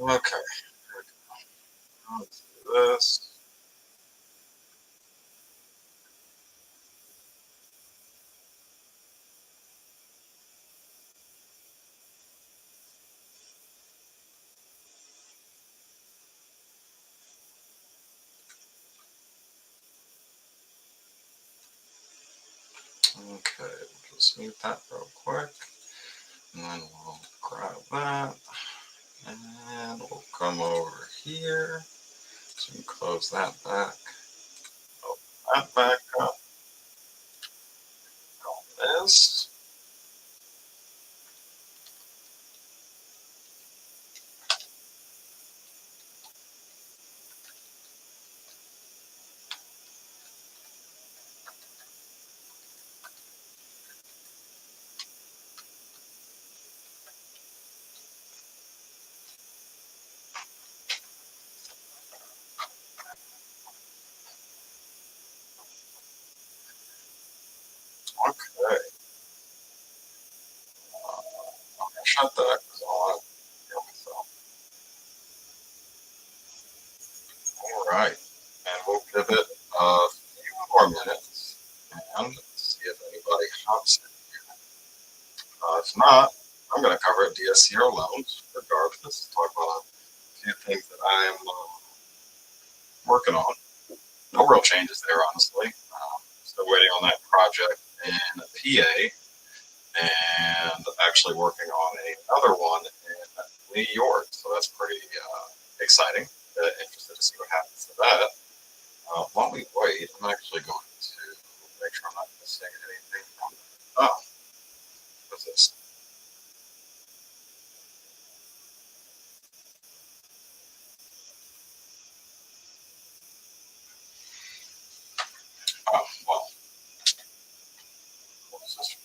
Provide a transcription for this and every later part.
Okay, let's do this. Okay, just mute that real quick, and then we'll grab that, and we'll come over here. So you close that back, open that back up, this. Okay, I'm gonna shut that because I want to hear myself. All right, and we'll give it a few more minutes and see if anybody hops in. If not, I'm going to cover DSCR loans regardless. Talk about a few things that I'm working on. No real changes there, honestly. Still waiting on that project in PA and actually working on another one in New York. So that's pretty exciting. Interested to see what happens to that. While we wait, I'm actually going to make sure I'm not missing anything. Oh, what's this? Oh, well, what's this?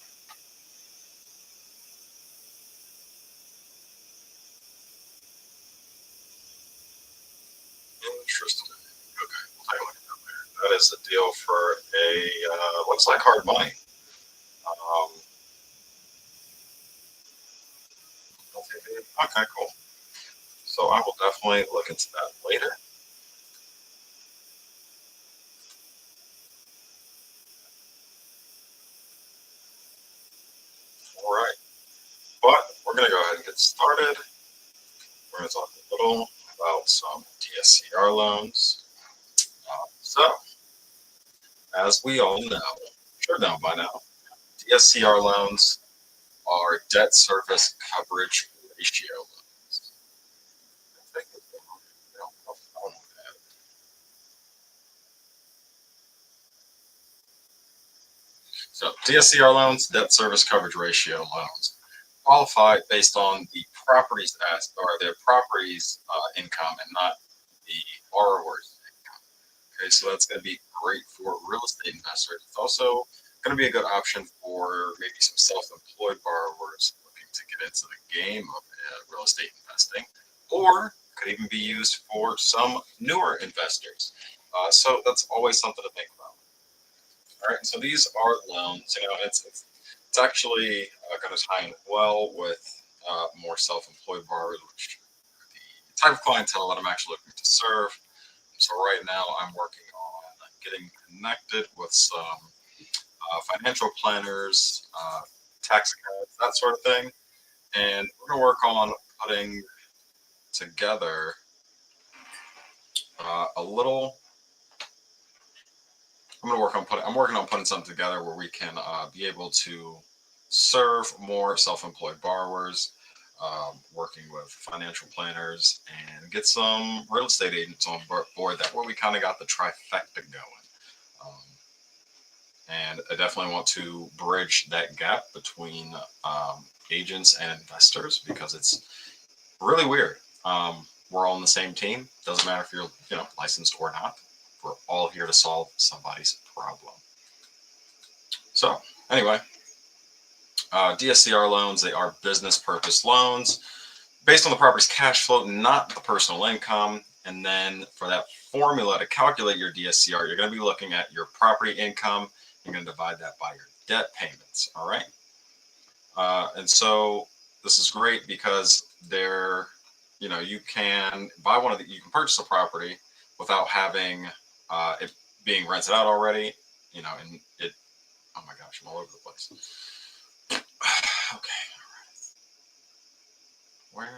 Interesting. Okay, we'll take a look at that later. That is the deal for a looks like hard money. Um, okay, cool. So I will definitely look into that later. All right, but we're gonna go ahead and get started. We're gonna talk a little about some DSCR loans. So, as we all know, sure know by now, DSCR loans are debt service coverage ratio loans. I think it's, So DSCR loans, debt service coverage ratio loans, qualify based on the property's or their property's income and not the borrower's income. Okay, so that's going to be great for real estate investors. It's also going to be a good option for maybe some self-employed borrowers looking to get into the game of real estate investing, or could even be used for some newer investors. So that's always something to think about. All right, so these are loans. You know, it's actually going to tie in well with more self-employed borrowers, which the type of clientele that I'm actually looking to serve. So right now, I'm working on getting connected with some financial planners, tax accounts, that sort of thing, and we're going to work on putting together a little. I'm working on putting something together where we can be able to serve more self-employed borrowers, working with financial planners, and get some real estate agents on board. That way, we kind of got the trifecta going. Um, and I definitely want to bridge that gap between agents and investors because it's really weird. We're all on the same team. Doesn't matter if you're licensed or not. We're all here to solve somebody's problem. So anyway, DSCR loans, they are business purpose loans based on the property's cash flow, not the personal income. And then for that formula to calculate your DSCR, you're going to be looking at your property income. You're going to divide that by your debt payments. All right. And so this is great because they're you can buy you can purchase a property without having it being rented out already, and oh my gosh, I'm all over the place. Okay, where?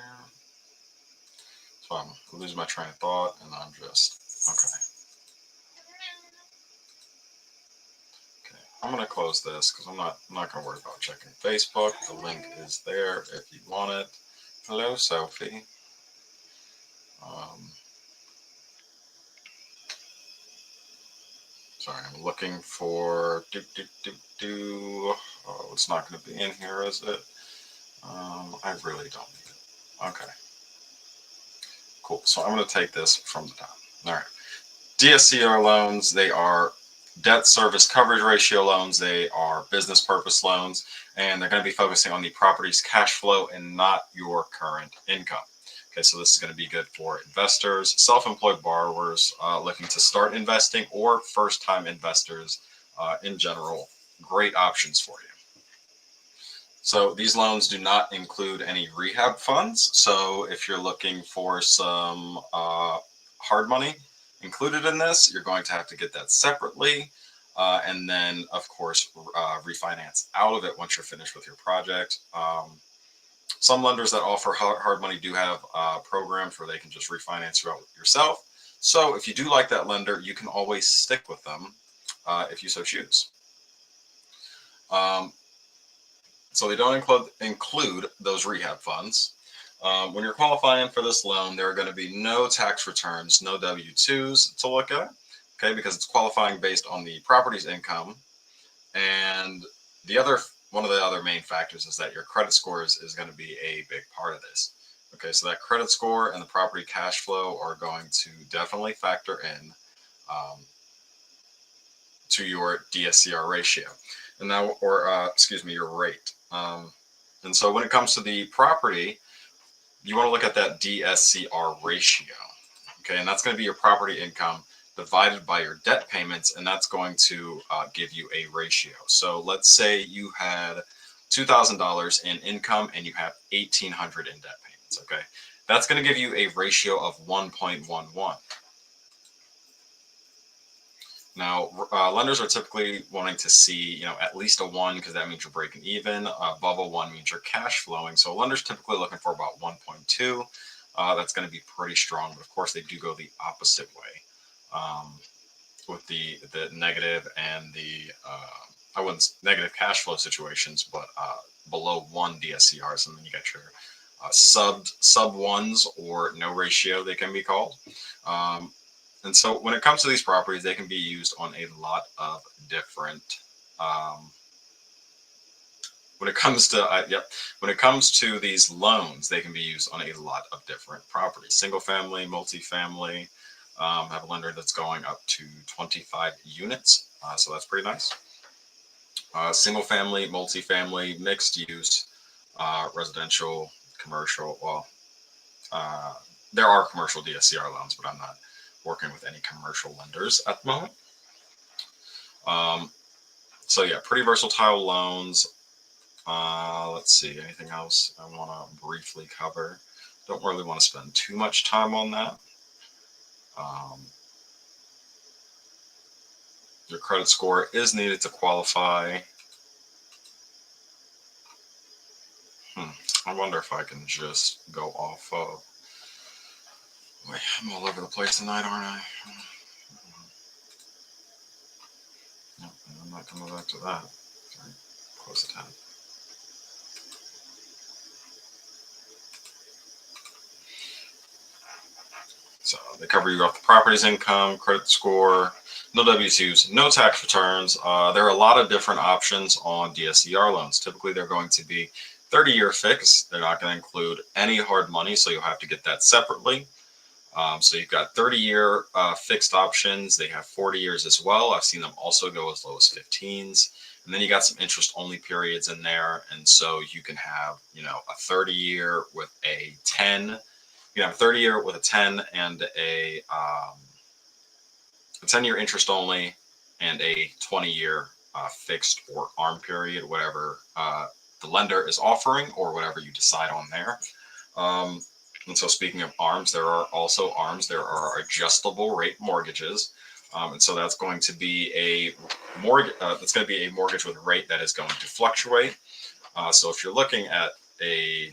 So I'm losing my train of thought, and I'm just, okay. Okay, I'm gonna close this because I'm not gonna worry about checking Facebook. The link is there if you want it. Hello, Sophie. Um, Sorry, I'm looking for Oh, it's not going to be in here, is it? I really don't need it. Okay, cool. So I'm going to take this from the top. All right. DSCR loans, they are debt service coverage ratio loans. They are business purpose loans, and they're going to be focusing on the property's cash flow and not your current income. Okay, so this is going to be good for investors, self-employed borrowers looking to start investing, or first-time investors in general. Great options for you. So these loans do not include any rehab funds. So if you're looking for some hard money included in this, you're going to have to get that separately. And then, of course, refinance out of it once you're finished with your project. Some lenders that offer hard money do have programs where they can just refinance you out yourself. So if you do like that lender, you can always stick with them if you so choose. So they don't include those rehab funds. When you're qualifying for this loan, there are going to be no tax returns, no W-2s to look at, okay, because it's qualifying based on the property's income. And one of the other main factors is that your credit score is going to be a big part of this. Okay, so that credit score and the property cash flow are going to definitely factor in to your DSCR ratio, and now, excuse me, your rate. And so when it comes to the property, you want to look at that DSCR ratio. Okay, and that's going to be your property income divided by your debt payments, and that's going to give you a ratio. So let's say you had $2,000 in income and you have $1,800 in debt payments. Okay, that's going to give you a ratio of 1.11. Now, lenders are typically wanting to see, at least a 1, because that means you're breaking even. Above a 1 means you're cash flowing. So lenders typically looking for about 1.2. That's going to be pretty strong, but of course they do go the opposite way with the negative and the I wouldn't negative cash flow situations, but below 1 DSCRs, and then you got your sub ones, or no ratio, they can be called. And so when it comes to these properties, they can be used on a lot of different, when it comes to these loans, they can be used on a lot of different properties. Single family, multifamily, have a lender that's going up to 25 units. So that's pretty nice. Single family, multifamily, mixed use, residential, commercial. Well, there are commercial DSCR loans, but I'm not working with any commercial lenders at the moment. So yeah, pretty versatile loans. Let's see, anything else I want to briefly cover? Don't really want to spend too much time on that. Your credit score is needed to qualify. I wonder if I can just go off of. Wait, I'm all over the place tonight, aren't I? Nope, I'm not coming back to that. Sorry, close the tab. So they cover you off the property's income, credit score, no W-2s, no tax returns. There are a lot of different options on DSCR loans. Typically, they're going to be 30-year fixed. They're not going to include any hard money, so you'll have to get that separately. So you've got 30-year fixed options. They have 40 years as well. I've seen them also go as low as 15s. And then you got some interest-only periods in there. And so you can have, a 30-year with a 10. You can have a 30-year with a 10 and a 10-year interest only, and a 20-year fixed or ARM period, whatever the lender is offering or whatever you decide on there. And so speaking of ARMs, there are also ARMs. There are adjustable rate mortgages. And so that's going to be a mortgage. That's going to be a mortgage with a rate that is going to fluctuate. So if you're looking at a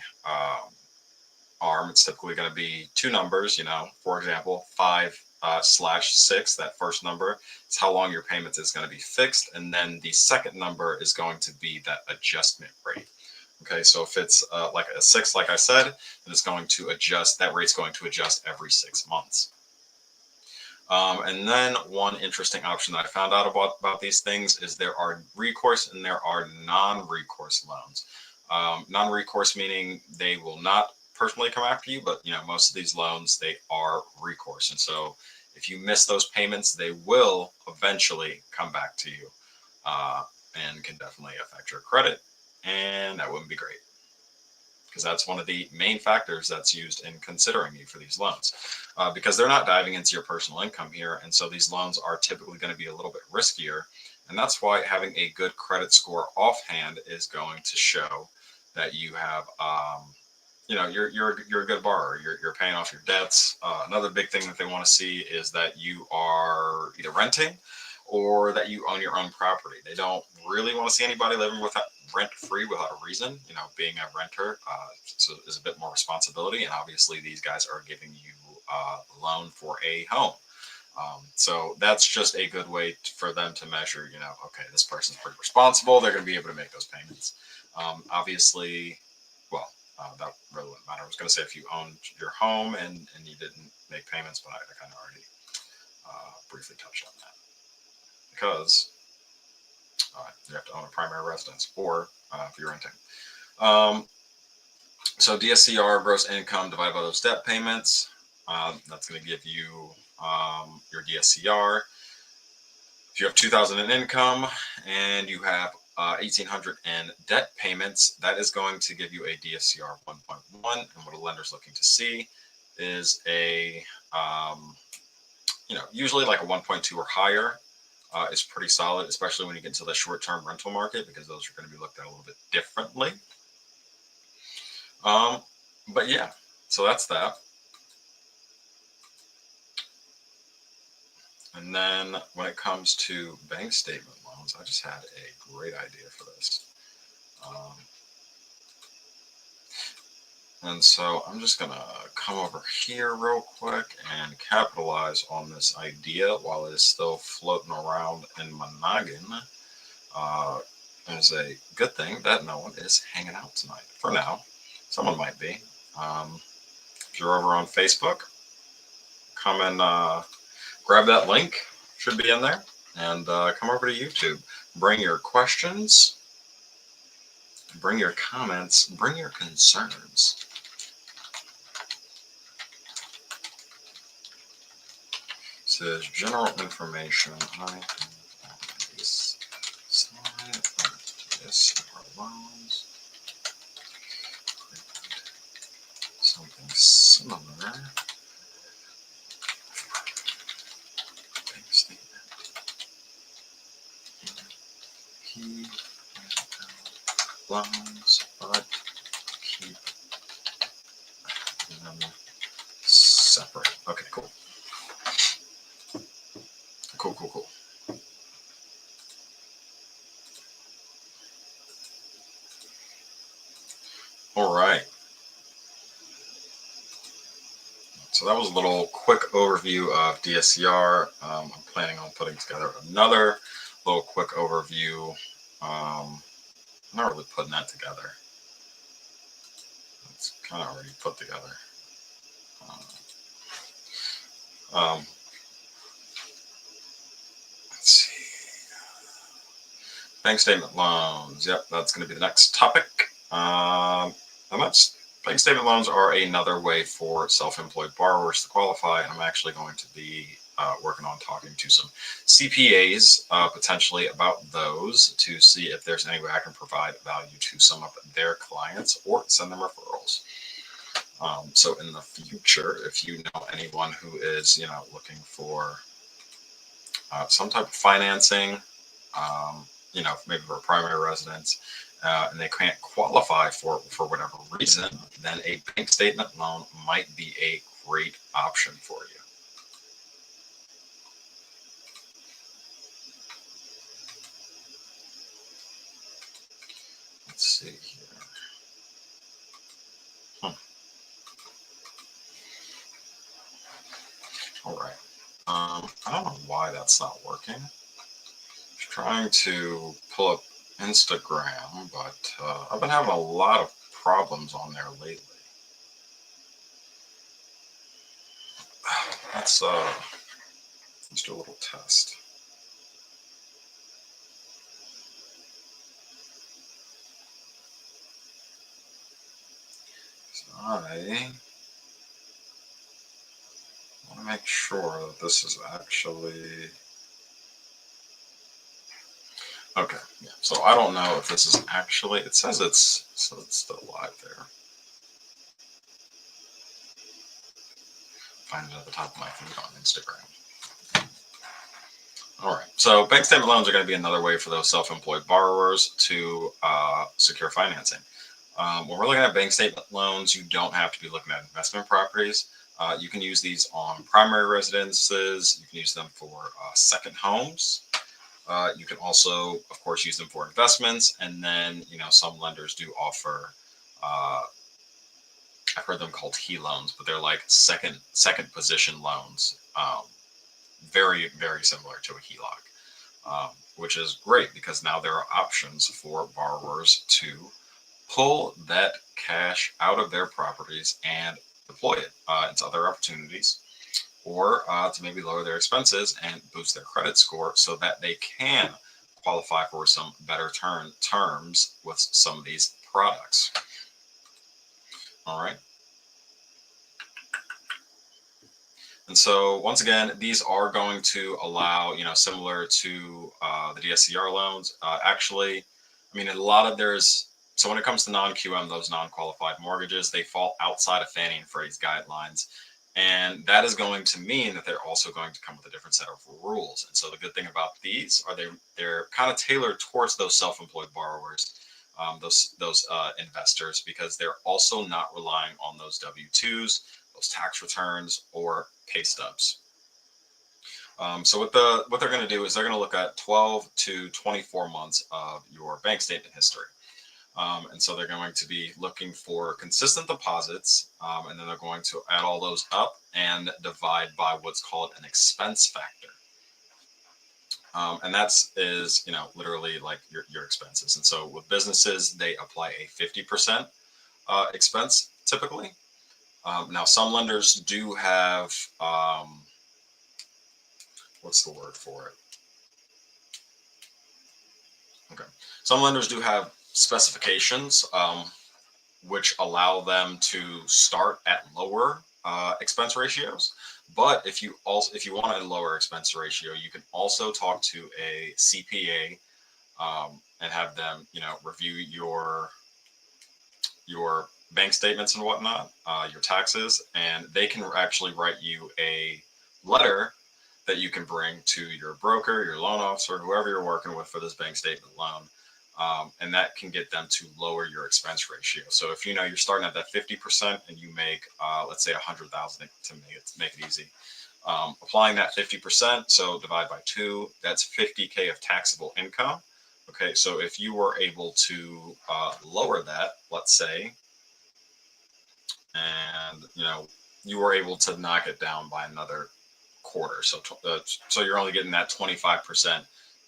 ARM, it's typically going to be two numbers. For example, 5/6. That first number is how long your payment is going to be fixed, and then the second number is going to be that adjustment rate. Okay, so if it's like a 6, like I said, then it's going to adjust. That rate's going to adjust every 6 months. And then one interesting option that I found out about these things is there are recourse and there are non-recourse loans. Non-recourse meaning they will not personally come after you, but most of these loans, they are recourse. And so if you miss those payments, they will eventually come back to you and can definitely affect your credit. And that wouldn't be great, because that's one of the main factors that's used in considering you for these loans, because they're not diving into your personal income here. And so these loans are typically going to be a little bit riskier. And that's why having a good credit score offhand is going to show that you have, you're a good borrower. You're paying off your debts. Another big thing that they want to see is that you are either renting or that you own your own property. They don't really want to see anybody living rent-free without a reason. Being a renter is a bit more responsibility, and obviously these guys are giving you a loan for a home. So that's just a good way for them to measure, okay, this person's pretty responsible. They're going to be able to make those payments. Obviously, well, that really wouldn't matter. I was going to say if you owned your home and you didn't make payments, but I kind of already briefly touched on that. Because you have to own a primary residence, or if you're renting. So DSCR, gross income divided by those debt payments, that's going to give you your DSCR. If you have $2,000 in income and you have $1,800 in debt payments, that is going to give you a DSCR 1.1. And what a lender's looking to see is a, usually like a 1.2 or higher. Is pretty solid, especially when you get into the short-term rental market, because those are going to be looked at a little bit differently. But yeah, so that's that. And then when it comes to bank statement loans, I just had a great idea for this. And so I'm just going to come over here real quick and capitalize on this idea while it is still floating around in my noggin. It's a good thing that no one is hanging out tonight. For now, someone might be. If you're over on Facebook, come and grab that link. Should be in there. And come over to YouTube. Bring your questions. Bring your comments. Bring your concerns. Says general information. I have this side of DSCR Loans. Something similar. Bank statement. Keep loans, but keep them separate. Okay, cool. Cool. All right. So that was a little quick overview of DSCR. I'm planning on putting together another little quick overview. I'm not really putting that together. It's kind of already put together. Let's see. Bank statement loans. Yep, that's going to be the next topic. And that's bank statement loans are another way for self-employed borrowers to qualify. And I'm actually going to be working on talking to some CPAs potentially about those to see if there's any way I can provide value to some of their clients or send them referrals. So in the future, if you know anyone who is, looking for some type of financing, maybe for a primary residence, and they can't qualify for whatever reason, then a bank statement loan might be a great option for you. Let's see here. All right. I don't know why that's not working. Trying to pull up Instagram, but I've been having a lot of problems on there lately. Let's do a little test. So I want to make sure that this is actually okay. Yeah. So I don't know if this is actually. It says it's still live there. Find it at the top of my feed on Instagram. All right. So bank statement loans are going to be another way for those self-employed borrowers to secure financing. When we're looking at bank statement loans, you don't have to be looking at investment properties. You can use these on primary residences. You can use them for second homes. You can also, of course, use them for investments. And then, some lenders do offer, I've heard them called T loans, but they're like second position loans. Very, very similar to a HELOC, which is great because now there are options for borrowers to pull that cash out of their properties and deploy it into other opportunities, or to maybe lower their expenses and boost their credit score so that they can qualify for some better terms with some of these products. All right. And so once again, these are going to allow, similar to the DSCR loans. Actually, I mean, a lot of so when it comes to non-QM, those non-qualified mortgages, they fall outside of Fannie and Freddie's guidelines. And that is going to mean that they're also going to come with a different set of rules. And so the good thing about these are they're kind of tailored towards those self-employed borrowers, those investors, because they're also not relying on those W-2s, those tax returns, or pay stubs. So what they're going to do is they're going to look at 12 to 24 months of your bank statement history. And so they're going to be looking for consistent deposits, and then they're going to add all those up and divide by what's called an expense factor. And that's literally like your expenses. And so with businesses, they apply a 50% expense typically. Now, some lenders do have, what's the word for it? Okay. Some lenders do have specifications, which allow them to start at lower expense ratios. But if you want a lower expense ratio, you can also talk to a CPA and have them, review your bank statements and whatnot, your taxes, and they can actually write you a letter that you can bring to your broker, your loan officer, whoever you're working with for this bank statement loan. And that can get them to lower your expense ratio. So if you're starting at that 50% and you make, let's say, 100,000 to make it easy, applying that 50%, so divide by 2, that's 50K of taxable income. Okay, so if you were able to lower that, let's say, and you were able to knock it down by another quarter, so you're only getting that 25%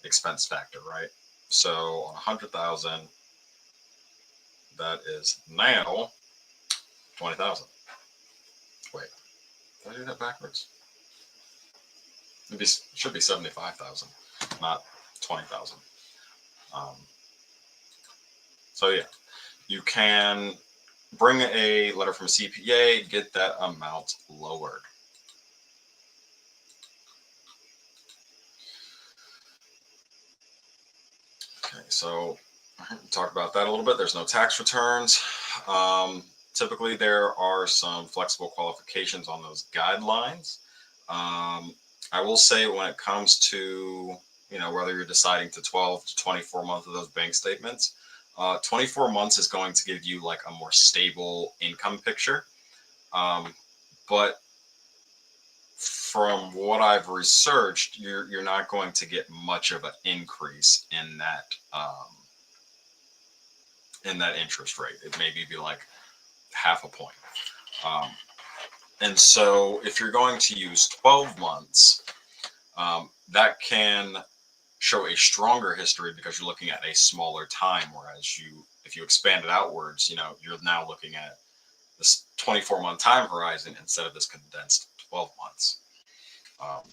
expense factor, right? So on 100,000, that is now 20,000. Wait, did I do that backwards? It should be 75,000, not 20,000. So yeah, you can bring a letter from a CPA, get that amount lowered. Okay, so talk about that a little bit. There's no tax returns. Typically, there are some flexible qualifications on those guidelines. I will say when it comes to, whether you're deciding to 12 to 24 months of those bank statements, 24 months is going to give you like a more stable income picture. But from what I've researched, you're not going to get much of an increase in that interest rate. It maybe be like half a point. And so if you're going to use 12 months, that can show a stronger history because you're looking at a smaller time. Whereas if you expand it outwards, you're now looking at this 24-month time horizon instead of this condensed 12 months.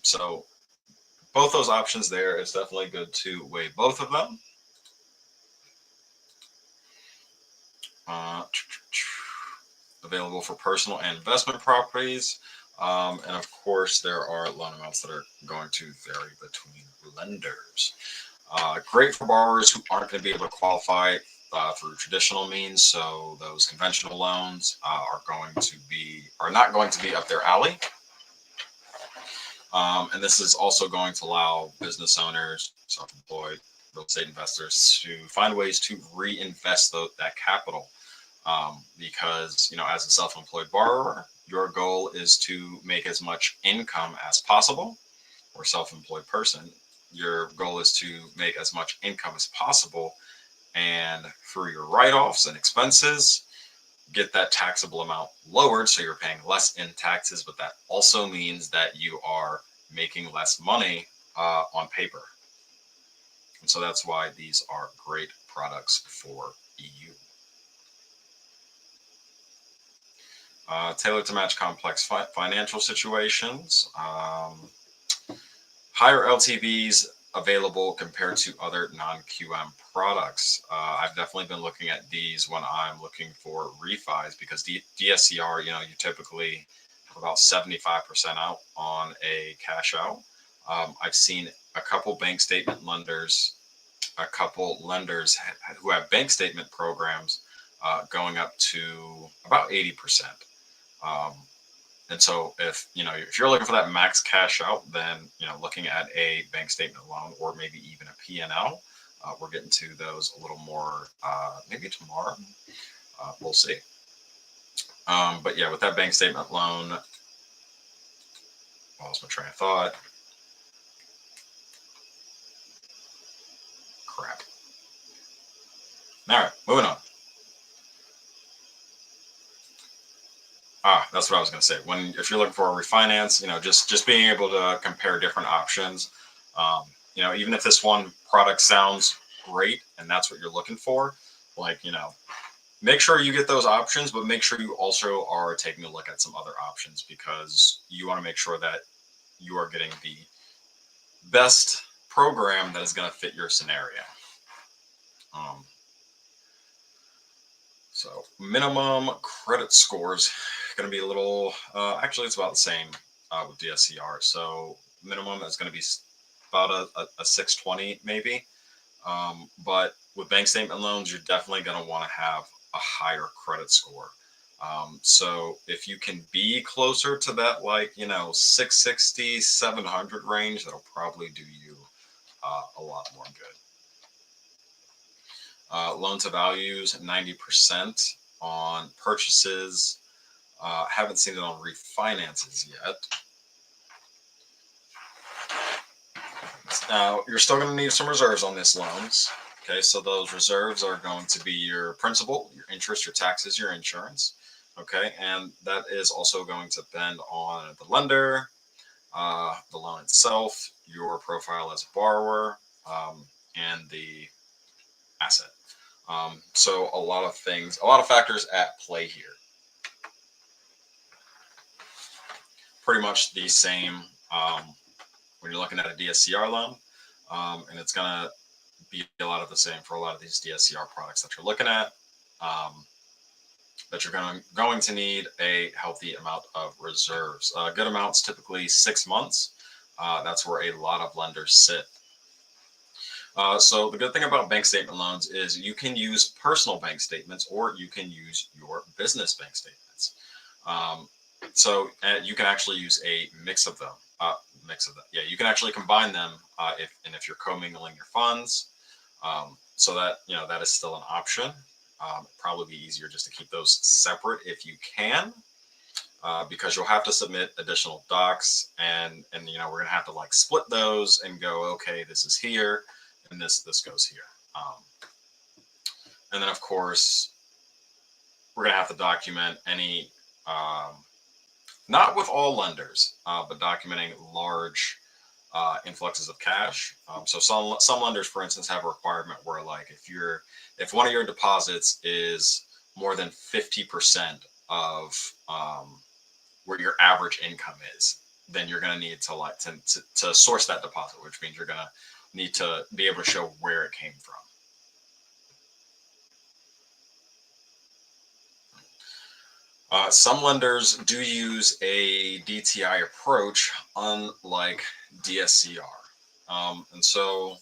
So both those options there, it's definitely good to weigh both of them. Available for personal and investment properties. And of course, there are loan amounts that are going to vary between lenders. Great for borrowers who aren't going to be able to qualify through traditional means. So those conventional loans are not going to be up their alley. And this is also going to allow business owners, self-employed, real estate investors to find ways to reinvest that capital. Because, as a self-employed borrower, your goal is to make as much income as possible, or self-employed person, your goal is to make as much income as possible, and through your write-offs and expenses, get that taxable amount lowered so you're paying less in taxes, but that also means that you are making less money on paper. And so that's why these are great products for EU. Tailored to match complex financial situations. Higher LTVs available compared to other non-QM products. I've definitely been looking at these when I'm looking for refis because DSCR, you typically have about 75% out on a cash out. I've seen a couple lenders who have bank statement programs going up to about 80%. And so if you're looking for that max cash out, then looking at a bank statement loan or maybe even a P&L, we're getting to those a little more maybe tomorrow. We'll see. But yeah, with that bank statement loan, lost my train of thought. Crap. All right, moving on. That's what I was going to say. If you're looking for a refinance, just being able to compare different options. Even if this one product sounds great and that's what you're looking for, make sure you get those options, but make sure you also are taking a look at some other options because you want to make sure that you are getting the best program that is going to fit your scenario. So minimum credit scores going to be a little, actually it's about the same with DSCR. So minimum is going to be about a 620 maybe. But with bank statement loans, you're definitely going to want to have a higher credit score. So if you can be closer to that, 660, 700 range, that'll probably do you a lot more good. Loan to values, 90% on purchases. Haven't seen it on refinances yet. Now, you're still going to need some reserves on this loans. Okay, so those reserves are going to be your principal, your interest, your taxes, your insurance. Okay, and that is also going to depend on the lender, the loan itself, your profile as a borrower, and the asset. So a lot of factors at play here. Pretty much the same when you're looking at a DSCR loan, and it's going to be a lot of the same for a lot of these DSCR products that you're looking at. That you're going to need a healthy amount of reserves. Good amounts, typically 6 months. That's where a lot of lenders sit. So the good thing about bank statement loans is you can use personal bank statements or you can use your business bank statements. So you can actually use a mix of them. Yeah, you can actually combine them if you're commingling your funds. So that, that is still an option. Probably be easier just to keep those separate if you can, because you'll have to submit additional docs, and we're gonna have to like split those and go, okay, this is here, and this goes here. And then of course we're gonna have to document any, not with all lenders, but documenting large influxes of cash. So some lenders, for instance, have a requirement where, like, if one of your deposits is more than 50% of where your average income is, then you're going to need to source that deposit, which means you're going to need to be able to show where it came from. Some lenders do use a DTI approach, unlike DSCR. And so,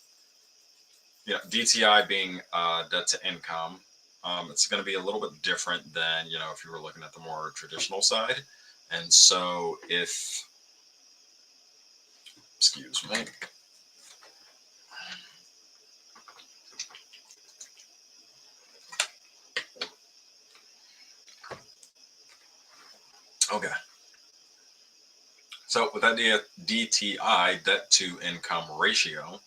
DTI being debt to income, it's going to be a little bit different than, if you were looking at the more traditional side. And so excuse me. Okay. So with that DTI, debt to income ratio,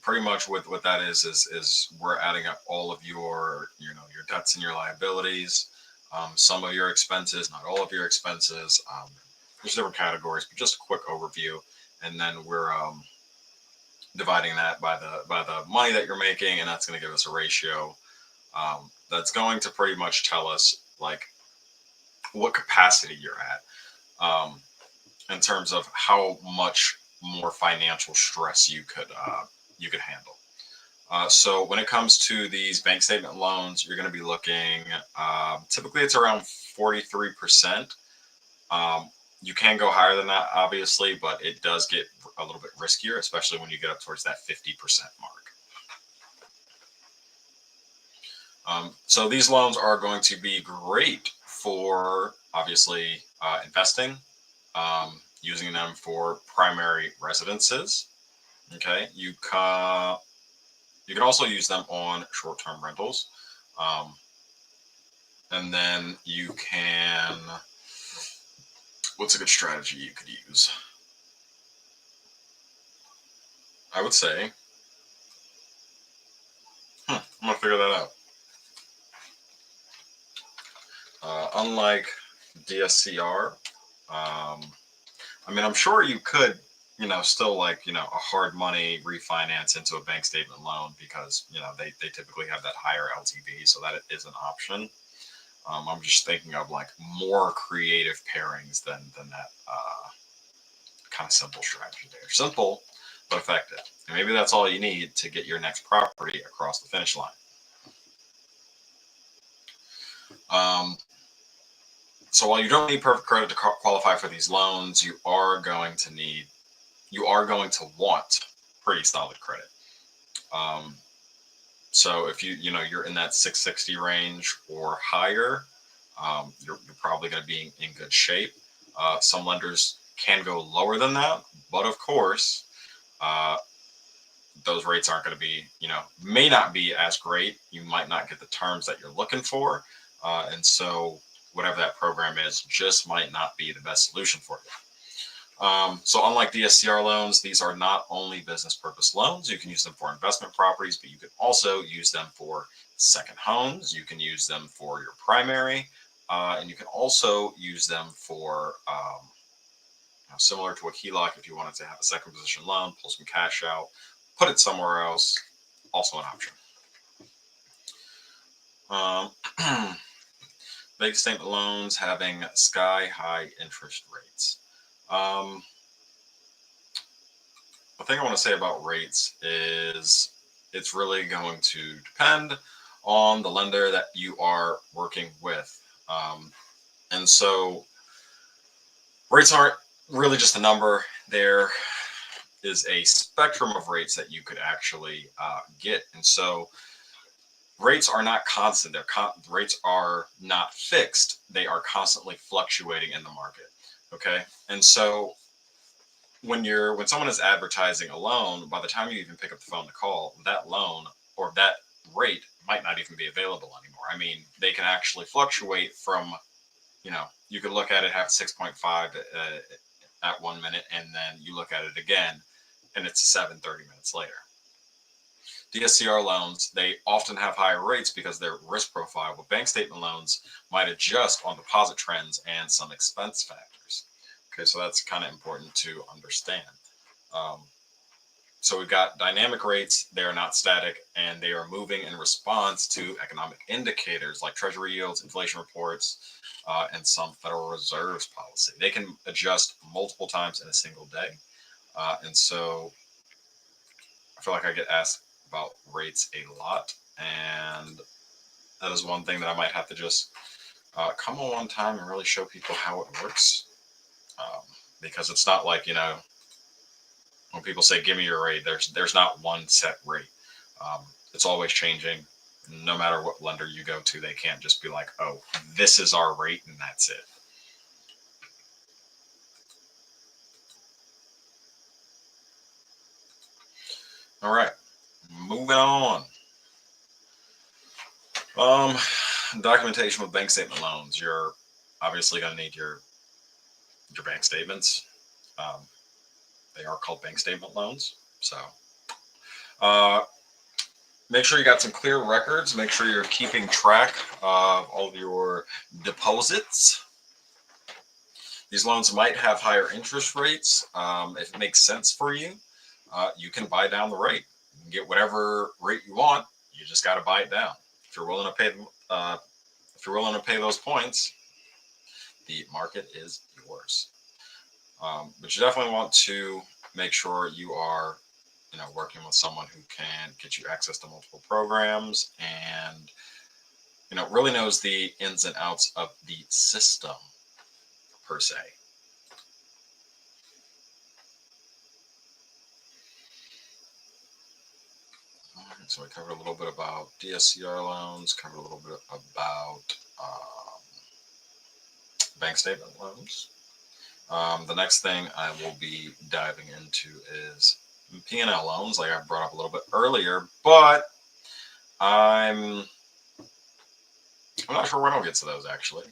pretty much what that is we're adding up all of your your debts and your liabilities, some of your expenses, not all of your expenses. There's different categories, but just a quick overview, and then we're dividing that by the money that you're making, and that's going to give us a ratio that's going to pretty much tell us like what capacity you're at, in terms of how much more financial stress you could handle. So when it comes to these bank statement loans, you're going to be looking, typically it's around 43%. You can go higher than that, obviously, but it does get a little bit riskier, especially when you get up towards that 50% mark. So these loans are going to be great for, obviously, investing, using them for primary residences. Okay, you can also use them on short-term rentals, and then you can. What's a good strategy you could use? I would say, I'm gonna figure that out. Unlike DSCR, I mean, I'm sure you could, still like, a hard money refinance into a bank statement loan, because, they typically have that higher LTV, so that is an option. I'm just thinking of like more creative pairings than that kind of simple strategy there. Simple, but effective. And maybe that's all you need to get your next property across the finish line. So while you don't need perfect credit to qualify for these loans, you are going to want pretty solid credit. So if you're in that 660 range or higher, you're probably going to be in good shape. Some lenders can go lower than that, but of course, those rates aren't going to be, may not be as great. You might not get the terms that you're looking for. And so whatever that program is just might not be the best solution for you. So unlike DSCR loans, these are not only business purpose loans. You can use them for investment properties, but you can also use them for second homes. You can use them for your primary, and you can also use them for, similar to a HELOC, if you wanted to have a second position loan, pull some cash out, put it somewhere else, also an option. Bank statement loans having sky high interest rates. The thing I want to say about rates is it's really going to depend on the lender that you are working with. And so rates aren't really just a number. There is a spectrum of rates that you could actually get. And so rates are not constant. Rates are not fixed. They are constantly fluctuating in the market. Okay. And so when someone is advertising a loan, by the time you even pick up the phone to call, that loan or that rate might not even be available anymore. I mean, they can actually fluctuate from, you could look at it, have 6.5 at 1 minute, and then you look at it again, and it's a 7 30 minutes later. DSCR loans, they often have higher rates because their risk profile, but bank statement loans might adjust on deposit trends and some expense factors. Okay, so that's kind of important to understand. So we've got dynamic rates, they are not static, and they are moving in response to economic indicators like treasury yields, inflation reports, and some Federal Reserve's policy. They can adjust multiple times in a single day. And so I feel like I get asked about rates a lot, and that is one thing that I might have to just come on one time and really show people how it works. Because it's not like, when people say, give me your rate, there's not one set rate. It's always changing. No matter what lender you go to, they can't just be like, oh, this is our rate and that's it. All right, moving on. Documentation with bank statement loans. You're obviously going to need your bank statements. They are called bank statement loans. So make sure you got some clear records. Make sure you're keeping track of all of your deposits. These loans might have higher interest rates. If it makes sense for you, you can buy down the rate. You can get whatever rate you want. You just got to buy it down. If you're willing to pay those points, the market is yours. But you definitely want to make sure you are, working with someone who can get you access to multiple programs and, really knows the ins and outs of the system per se. All right, so we covered a little bit about DSCR loans, covered a little bit about bank statement loans. The next thing I will be diving into is P&L loans, like I brought up a little bit earlier, but I'm not sure when I'll get to those actually.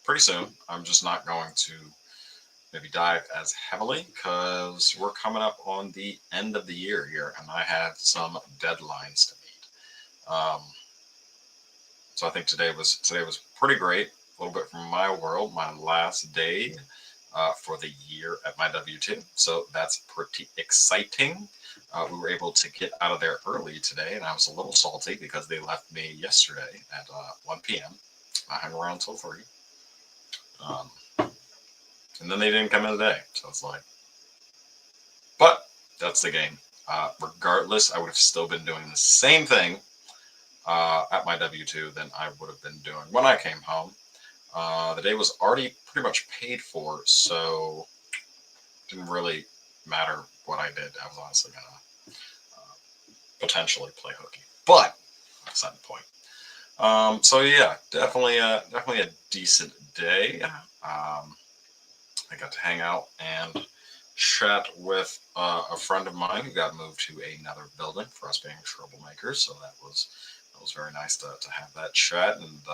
Pretty soon. I'm just not going to maybe dive as heavily because we're coming up on the end of the year here, and I have some deadlines to meet. So I think today was pretty great. A little bit from my world, my last day for the year at my W-2. So that's pretty exciting. We were able to get out of there early today, and I was a little salty because they left me yesterday at 1 p.m. I hung around till 3. And then they didn't come in today. So it's like, but that's the game. Regardless, I would have still been doing the same thing at my W-2 than I would have been doing when I came home. The day was already pretty much paid for, so it didn't really matter what I did. I was honestly gonna potentially play hooky, but that's not the point. So yeah, definitely a decent day. I got to hang out and chat with a friend of mine who got moved to another building for us being troublemakers. So that was very nice to have that chat and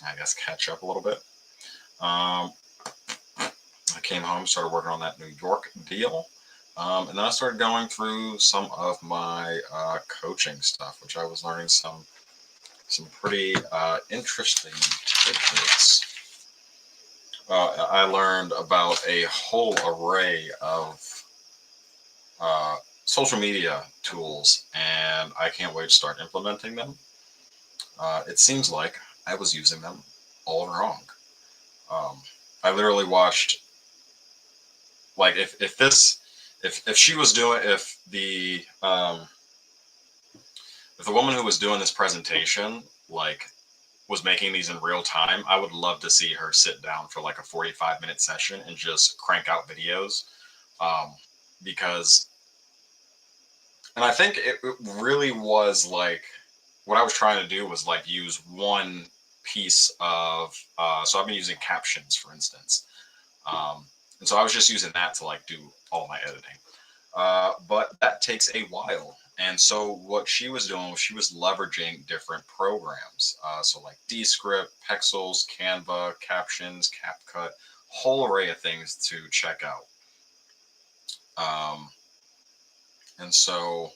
I guess catch up a little bit. I came home, started working on that New York deal, and then I started going through some of my coaching stuff, which I was learning some pretty interesting tidbits. I learned about a whole array of social media tools, and I can't wait to start implementing them. It seems like I was using them all wrong. I literally watched, like, if the woman who was doing this presentation, like, was making these in real time, I would love to see her sit down for like a 45-minute session and just crank out videos. Because, and I think it really was like, what I was trying to do was like use one piece of, so I've been using captions, for instance. And so I was just using that to like do all my editing. But that takes a while. And so what she was doing was she was leveraging different programs. So like Descript, Pexels, Canva, Captions, CapCut, whole array of things to check out. And so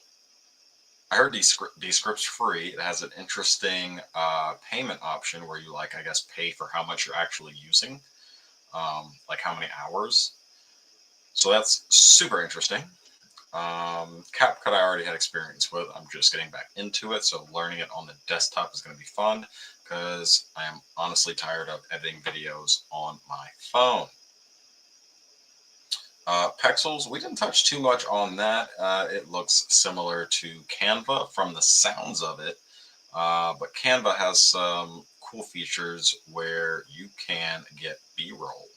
I heard Descript's free. It has an interesting payment option where you I guess, pay for how much you're actually using, like how many hours. So that's super interesting. CapCut I already had experience with. I'm just getting back into it, so learning it on the desktop is going to be fun because I am honestly tired of editing videos on my phone. Pexels, we didn't touch too much on that. It looks similar to Canva from the sounds of it, but Canva has some cool features where you can get B-roll.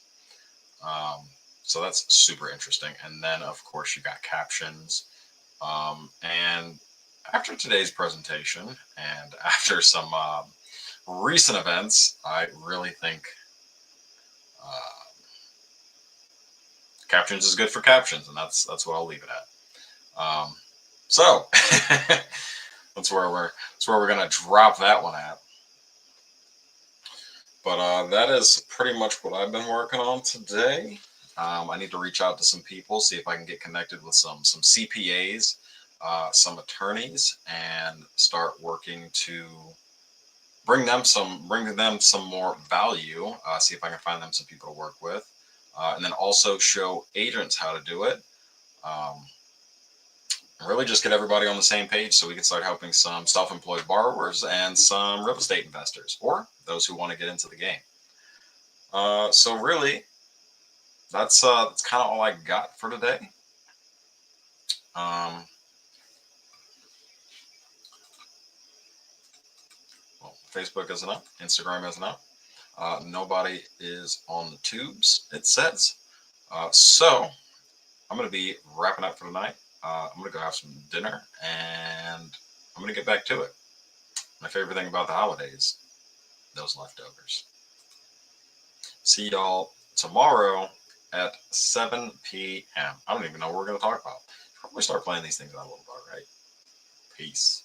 So that's super interesting. And then, of course, you got captions. And after today's presentation and after some recent events, I really think captions is good for captions, and that's what I'll leave it at. So that's where we're gonna drop that one at. But that is pretty much what I've been working on today. I need to reach out to some people, see if I can get connected with some CPAs, some attorneys, and start working to bring them some more value. See if I can find them some people to work with, and then also show agents how to do it. Really just get everybody on the same page so we can start helping some self-employed borrowers and some real estate investors or those who want to get into the game. So really, that's kind of all I got for today. Well, Facebook isn't up, Instagram isn't up. Nobody is on the tubes, it says. So I'm going to be wrapping up for tonight. I'm going to go have some dinner and I'm going to get back to it. My favorite thing about the holidays, those leftovers. See y'all tomorrow at 7 p.m. I don't even know what we're going to talk about. Probably start playing these things out a little bit, right? Peace.